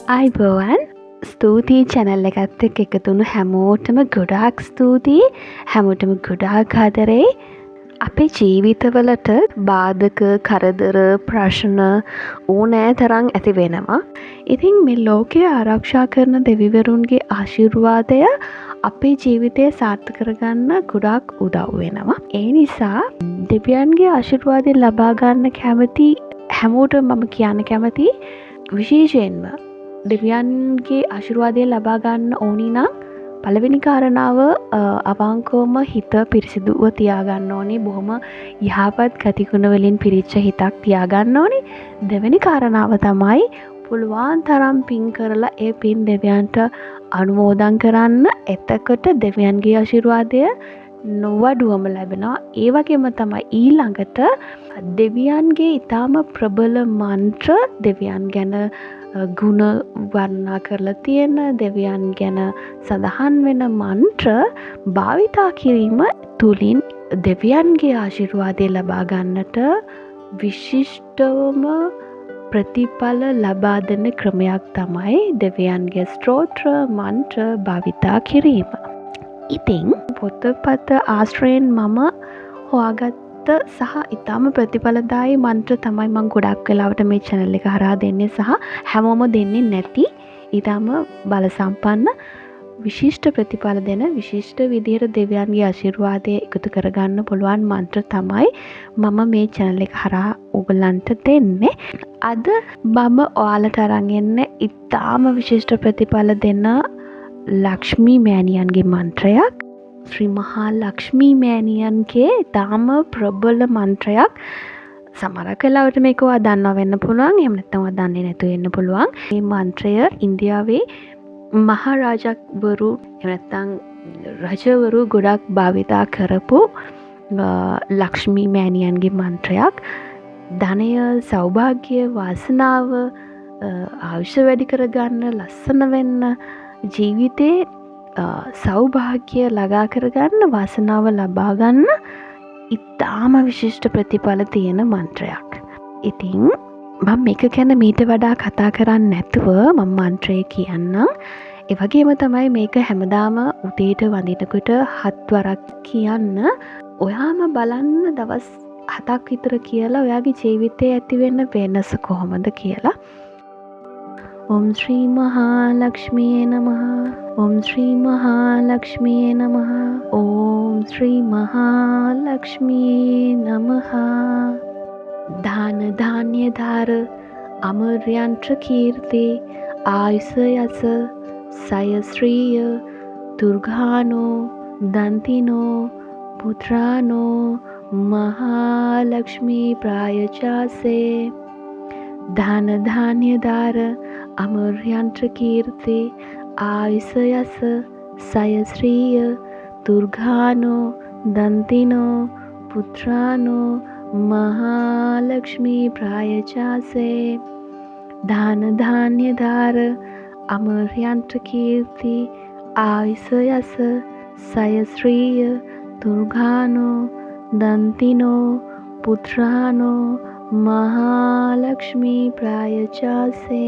අයිබෝවන් ස්තුතියි චැනල් එකත් එක්ක එකතුණු හැමෝටම ගොඩාක් ස්තුතියි හැමෝටම ගොඩාක් ආදරේ අපේ ජීවිතවලට බාධක කරදර ප්‍රශ්න ඕනෑ තරම් ඇති වෙනවා. ඉතින් මේ ලෝකය ආරක්ෂා කරන දෙවිවරුන්ගේ ආශිර්වාදය අපේ ජීවිතය සාර්ථක කරගන්න ගොඩාක් උදව් වෙනවා. ඒ නිසා දෙවියන්ගේ ආශිර්වාදය ලබා ගන්න කැමති හැමෝටම මම කියන්න කැමති විශේෂයෙන්ම දෙවියන්ගේ ආශිර්වාදය ලබා ගන්න ඕනි නම් පළවෙනි කාරණාව අවංකවම හිත පිරිසිදුව තියාගන්න ඕනේ. බොහොම යහපත් ගතිගුණ වලින් පිරිච්ච හිතක් තියාගන්න ඕනේ. දෙවෙනි කාරණාව තමයි පුළුවන් තරම් පින් කරලා ඒ පින් දෙවියන්ට අනුමෝදන් කරන්න. එතකොට දෙවියන්ගේ ආශිර්වාදය නොවඩුවම ලැබෙනවා. ඒ වගේම තමයි ඊළඟට දෙවියන්ගේ ඊටාම ප්‍රබල මන්ත්‍ර දෙවියන් ගැන ගුණ වර්ණනා කරලා තියෙන දෙවියන් ගැන සඳහන් වෙන මන්ත්‍ර භාවිතා කිරීම තුලින් දෙවියන්ගේ ආශිර්වාදය ලබා ගන්නට විශිෂ්ටවම ප්‍රතිඵල ලබා දෙන ක්‍රමයක් තමයි දෙවියන්ගේ ස්තෝත්‍ර මන්ත්‍ර භාවිතා කිරීම. ඉතින් පොතපත ආශ්‍රයෙන් මම හොයාගත් සහ ඉතාම ප්‍රතිඵලදායි මන්ත්‍ර තමයි මං ගොඩක් වෙලාවට මේ channel එක හරහා දෙන්නේ සහ හැමෝම දෙන්නේ නැති ඉතාම බල සම්පන්න විශිෂ්ට ප්‍රතිඵල දෙන විශිෂ්ට විදිහට දෙවියන්ගේ ආශිර්වාදය එකතු කරගන්න පුළුවන් මන්ත්‍ර තමයි මම මේ channel එක හරහා ඔයගලන්ට දෙන්නේ. අද මම ඔයාලට අරන් එන්නේ ඉතාම විශිෂ්ට ප්‍රතිඵල දෙන ලක්ෂ්මී මෑණියන්ගේ මන්ත්‍රයක්. ශ්‍රී මහා ලක්ෂ්මී මෑණියන්ගේ තාම ප්‍රබල මන්ත්‍රයක්. සමහරක් වෙලාවට මේක ඔයා දන්නවා වෙන්න පුළුවන්. එහෙම නැත්නම් ඔයා දන්නේ නැතුව වෙන්න පුළුවන්. මේ මන්ත්‍රය ඉන්දියාවේ මහරජවරු එහෙම නැත්නම් රජවරු ගොඩක් භාවිතා කරපු ලක්ෂ්මී මෑණියන්ගේ මන්ත්‍රයක්. ධනය, සෞභාග්‍ය, වාසනාව, ආයුෂ වැඩි කරගන්න, ලස්සන වෙන්න, ජීවිතේ සෞභාග්‍ය ළඟා කරගන්න, වාසනාව ලබා ගන්න ඉතාම විශිෂ්ට ප්‍රතිඵල තියෙන මන්ත්‍රයක්. ඉතින් මම මේක ගැන මීට වඩා කතා කරන්නේ නැතුව මම මන්ත්‍රය කියන්නම්. ඒ වගේම තමයි මේක හැමදාම උදේට වඳිනකොට 7 වරක් කියන්න. ඔයාම බලන්න දවස් 7ක් විතර කියලා ඔයාගේ ජීවිතේ ඇති වෙන වෙනස කොහොමද කියලා. ओम श्री महालक्ष्मी नमः. ओम श्री महालक्ष्मी नमः. ओम श्री महालक्ष्मी नमः. दान धान्य धार अमर्यंत्र कीर्ति आयुष यस सय श्रीय दुर्गानो दंतिनो पुत्रानो महालक्ष्मी प्रायचासे. दान धान्य धार अमर्यंत्र कीर्ति आयुष यस सय श्रीय दुर्गानो दंतिनो पुत्रानो महालक्ष्मी प्रायचासे. दान धान्य धार अमर्यंत्र कीर्ति आयुष यस सय श्रीय दुर्गानो दंतिनो पुत्रानो महालक्ष्मी प्रायचासे.